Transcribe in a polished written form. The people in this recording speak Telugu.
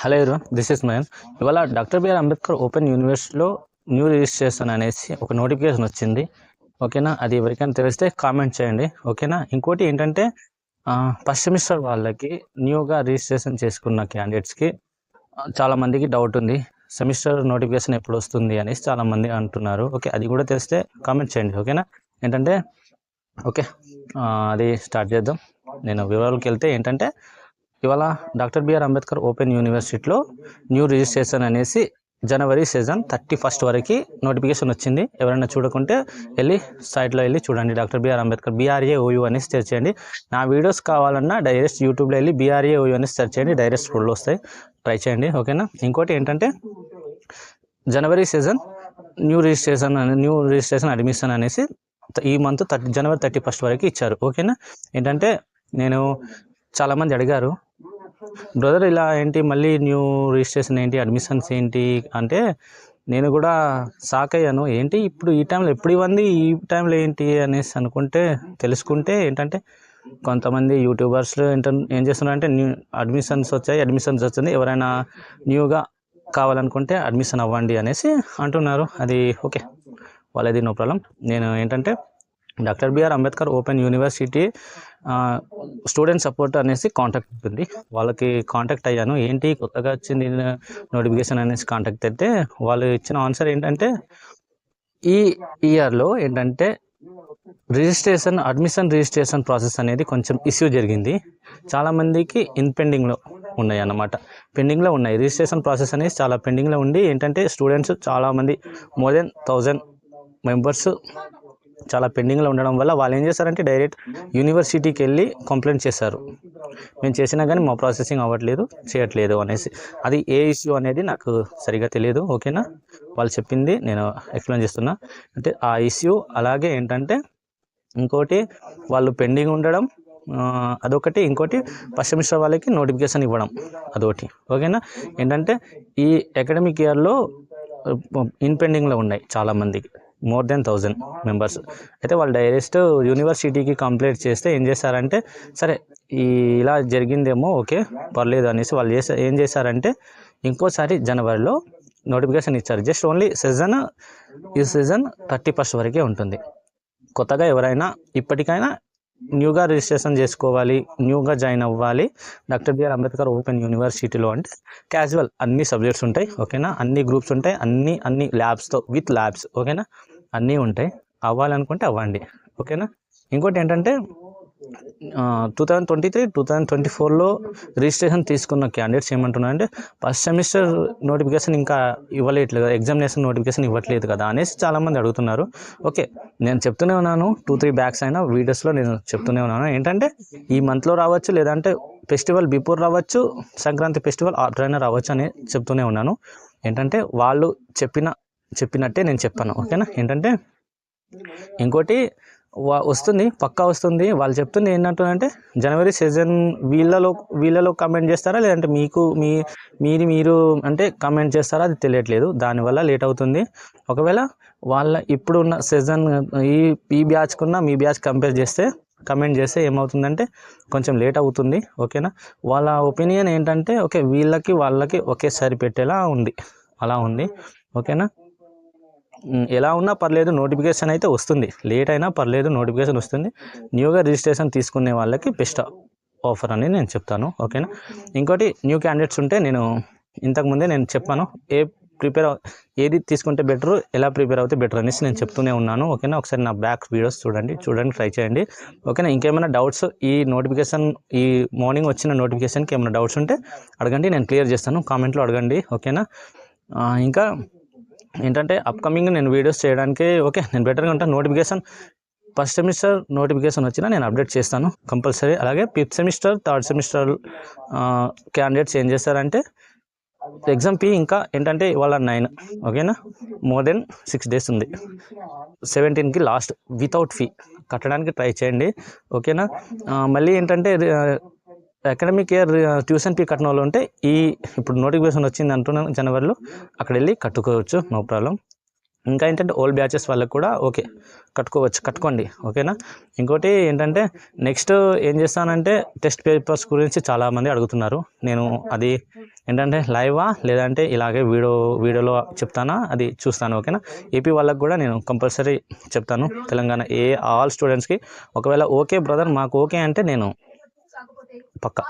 Hello everyone, this is Mayan. ఇవాళ డాక్టర్ బిఆర్ అంబేద్కర్ ఓపెన్ యూనివర్సిటీలో న్యూ రిజిస్ట్రేషన్ అనేసి ఒక నోటిఫికేషన్ వచ్చింది. ఓకేనా, అది ఎవరికైనా తెలిస్తే కామెంట్ చేయండి. ఓకేనా, ఇంకోటి ఏంటంటే ఫస్ట్ సెమిస్టర్ వాళ్ళకి న్యూగా రిజిస్ట్రేషన్ చేసుకున్న క్యాండిడేట్స్కి చాలామందికి డౌట్ ఉంది, సెమిస్టర్ నోటిఫికేషన్ ఎప్పుడు వస్తుంది అనేసి చాలామంది అంటున్నారు. ఓకే, అది కూడా తెలిస్తే కామెంట్ చేయండి. ఓకేనా, ఏంటంటే ఓకే అది స్టార్ట్ చేద్దాం. నేను వివరాలకు వెళ్తే ఏంటంటే ఇవాళ డాక్టర్ బిఆర్ అంబేద్కర్ ఓపెన్ యూనివర్సిటీలో న్యూ రిజిస్ట్రేషన్ అనేసి జనవరి సీజన్ 31 వరకు నోటిఫికేషన్ వచ్చింది. ఎవరైనా చూడకుంటే వెళ్ళి సైట్లో వెళ్ళి చూడండి. డాక్టర్ బిఆర్ అంబేద్కర్ BRAOU అనేసి సెర్చ్ చేయండి. నా వీడియోస్ కావాలన్నా డైరెక్ట్ యూట్యూబ్లో వెళ్ళి BRAOU అనేసి సెర్చ్ చేయండి, డైరెక్ట్ ఫుల్ వస్తాయి. ట్రై చేయండి. ఓకేనా, ఇంకోటి ఏంటంటే జనవరి సీజన్ న్యూ రిజిస్ట్రేషన్ అడ్మిషన్ అనేసి ఈ మంత్ జనవరి 31 వరకు ఇచ్చారు. ఓకేనా, ఏంటంటే నేను చాలామంది అడిగారు, బ్రదర్ ఇలా ఏంటి మళ్ళీ న్యూ రిజిస్ట్రేషన్ ఏంటి, అడ్మిషన్స్ ఏంటి అంటే నేను కూడా షాక్ అయ్యాను. ఏంటి ఇప్పుడు ఈ టైంలో ఎప్పుడు ఇవ్వండి, ఈ టైంలో ఏంటి అనేసి అనుకుంటే తెలుసుకుంటే ఏంటంటే కొంతమంది యూట్యూబర్స్ ఏం చేస్తున్నారంటే న్యూ అడ్మిషన్స్ వచ్చింది, ఎవరైనా న్యూగా కావాలనుకుంటే అడ్మిషన్ అవ్వండి అనేసి అంటున్నారు. అది ఓకే, వాళ్ళది నో ప్రాబ్లం. నేను ఏంటంటే doctor B R Ambedkar open university student support అనేసి కాంటాక్ట్ ఉంటుంది, వాళ్ళకి కాంటాక్ట్ అయ్యాను. ఏంటి కొత్తగా వచ్చింది నోటిఫికేషన్ అనేసి కాంటాక్ట్ అయితే వాళ్ళు ఇచ్చిన ఆన్సర్ ఏంటంటే ఈ ఇయర్లో ఏంటంటే అడ్మిషన్ రిజిస్ట్రేషన్ ప్రాసెస్ అనేది కొంచెం ఇష్యూ జరిగింది. చాలామందికి పెండింగ్లో ఉన్నాయి అన్నమాట, పెండింగ్లో ఉన్నాయి. రిజిస్ట్రేషన్ ప్రాసెస్ అనేది చాలా పెండింగ్లో ఉండి ఏంటంటే స్టూడెంట్స్ చాలామంది మోర్ దెన్ 1000 మెంబర్స్ చాలా పెండింగ్లో ఉండడం వల్ల వాళ్ళు ఏం చేశారంటే డైరెక్ట్ యూనివర్సిటీకి వెళ్ళి కంప్లైంట్ చేశారు, మేము చేసినా కానీ మా ప్రాసెసింగ్ చేయట్లేదు అనేసి. అది ఏ ఇష్యూ అనేది నాకు సరిగా తెలియదు. ఓకేనా, వాళ్ళు చెప్పింది నేను ఎక్స్ప్లెయిన్ చేస్తున్నా. అంటే ఆ ఇష్యూ అలాగే ఏంటంటే ఇంకోటి వాళ్ళు పెండింగ్ ఉండడం అదొకటి, ఇంకోటి ఫస్ట్ సెమిస్టర్ వాళ్ళకి నోటిఫికేషన్ ఇవ్వడం అదొకటి. ఓకేనా, ఏంటంటే ఈ అకాడమిక్ ఇయర్లో పెండింగ్లో ఉన్నాయి చాలామందికి, మోర్ దెన్ 1000 మెంబర్స్. అయితే వాళ్ళు డైరెక్ట్ యూనివర్సిటీకి కంప్లైంట్ చేస్తే ఏం చేశారంటే సరే ఇలా జరిగిందేమో ఓకే పర్లేదు అనేసి వాళ్ళు ఏం చేశారంటే ఇంకోసారి జనవరిలో నోటిఫికేషన్ ఇచ్చారు. జస్ట్ ఓన్లీ ఈ సీజన్ 31 వరకే ఉంటుంది. కొత్తగా ఎవరైనా ఇప్పటికైనా న్యూగా రిజిస్ట్రేషన్ చేసుకోవాలి, న్యూగా జాయిన్ అవ్వాలి డాక్టర్ బిఆర్ అంబేద్కర్ ఓపెన్ యూనివర్సిటీలో అంటే క్యాజువల్ అన్ని సబ్జెక్ట్స్ ఉంటాయి. ఓకేనా, అన్ని గ్రూప్స్ ఉంటాయి, అన్ని ల్యాబ్స్తో విత్ ల్యాబ్స్. ఓకేనా, అన్నీ ఉంటాయి. అవ్వాలనుకుంటే అవ్వండి. ఓకేనా, ఇంకోటి ఏంటంటే 2023-2024లో రిజిస్ట్రేషన్ తీసుకున్న క్యాండిడేట్స్ ఏమంటున్నారంటే ఫస్ట్ సెమిస్టర్ నోటిఫికేషన్ ఇంకా ఇవ్వలేదు, ఎగ్జామినేషన్ నోటిఫికేషన్ ఇవ్వట్లేదు కదా అనేసి చాలామంది అడుగుతున్నారు. ఓకే, నేను చెప్తూనే ఉన్నాను, 2-3 బ్యాక్స్ అయినా వీడియోస్లో నేను చెప్తూనే ఉన్నాను. ఏంటంటే ఈ మంత్లో రావచ్చు, లేదంటే ఫెస్టివల్ బిఫోర్ రావచ్చు, సంక్రాంతి ఫెస్టివల్ ఆఫ్టర్ అయినా రావచ్చు అని చెప్తూనే ఉన్నాను. ఏంటంటే వాళ్ళు చెప్పినట్టే నేను చెప్పాను. ఓకేనా, ఏంటంటే ఇంకోటి వస్తుంది, పక్కా వస్తుంది. వాళ్ళు చెప్తుంది ఏంటంటే జనవరి సీజన్ వీళ్ళలో కమెంట్ చేస్తారా, లేదంటే మీరు అంటే కమెంట్ చేస్తారా, అది తెలియట్లేదు. దానివల్ల లేట్ అవుతుంది. ఒకవేళ వాళ్ళ ఇప్పుడున్న సీజన్ ఈ బ్యాచ్కున్న మీ బ్యాచ్ కమెంట్ చేస్తే ఏమవుతుందంటే కొంచెం లేట్ అవుతుంది. ఓకేనా, వాళ్ళ ఒపీనియన్ ఏంటంటే ఓకే వాళ్ళకి ఒకేసారి పెట్టేలా ఉంది, అలా ఉంది. ఓకేనా, ఎలా ఉన్నా పర్లేదు, నోటిఫికేషన్ అయితే వస్తుంది, లేట్ అయినా పర్లేదు, నోటిఫికేషన్ వస్తుంది. న్యూగా రిజిస్ట్రేషన్ తీసుకునే వాళ్ళకి బెస్ట్ ఆఫర్ అని నేను చెప్తాను. ఓకేనా, ఇంకోటి న్యూ క్యాండిడేట్స్ ఉంటే నేను ఇంతకుముందే నేను చెప్పాను, ఏది తీసుకుంటే బెటర్, ఎలా ప్రిపేర్ అవుతే బెటర్ అనేసి నేను చెప్తూనే ఉన్నాను. ఓకేనా, ఒకసారి నా బ్యాక్ వీడియోస్ చూడండి, ట్రై చేయండి. ఓకేనా, ఇంకేమైనా డౌట్స్ ఈ మార్నింగ్ వచ్చిన నోటిఫికేషన్కి ఏమైనా డౌట్స్ ఉంటే అడగండి, నేను క్లియర్ చేస్తాను, కామెంట్లో అడగండి. ఓకేనా, ఇంకా ఏంటంటే అప్కమింగ్ నేను వీడియోస్ చేయడానికి నేను బెటర్గా ఉంటాను. ఫస్ట్ సెమిస్టర్ నోటిఫికేషన్ వచ్చినా నేను అప్డేట్ చేస్తాను కంపల్సరీ. అలాగే 5th semester 3rd semester candidates ఏం చేస్తారంటే ఎగ్జామ్ ఫీ ఇంకా ఏంటంటే ఇవాళ 9, ఓకేనా, మోర్ దెన్ 6 days ఉంది, 17కి లాస్ట్, వితౌట్ ఫీ కట్టడానికి ట్రై చేయండి. ఓకేనా, మళ్ళీ ఏంటంటే అకాడమిక్ ఇయర్ ట్యూషన్ ఫీ కట్టిన వాళ్ళు ఉంటే ఇప్పుడు నోటిఫికేషన్ వచ్చింది అంటున్నాను జనవరిలో, అక్కడ వెళ్ళి కట్టుకోవచ్చు, నో ప్రాబ్లం. ఇంకా ఏంటంటే ఓల్డ్ బ్యాచెస్ వాళ్ళకి కూడా ఓకే కట్టుకోండి, ఓకేనా. ఇంకోటి ఏంటంటే నెక్స్ట్ ఏం చేస్తానంటే టెస్ట్ పేపర్స్ గురించి చాలామంది అడుగుతున్నారు. నేను అది ఏంటంటే లైవా లేదంటే ఇలాగే వీడియోలో చెప్తానా అది చూస్తాను, ఓకేనా. ఏపీ వాళ్ళకి కూడా నేను కంపల్సరీ చెప్తాను, తెలంగాణ ఆల్ స్టూడెంట్స్కి. ఒకవేళ ఓకే బ్రదర్ మాకు ఓకే అంటే నేను పక్కా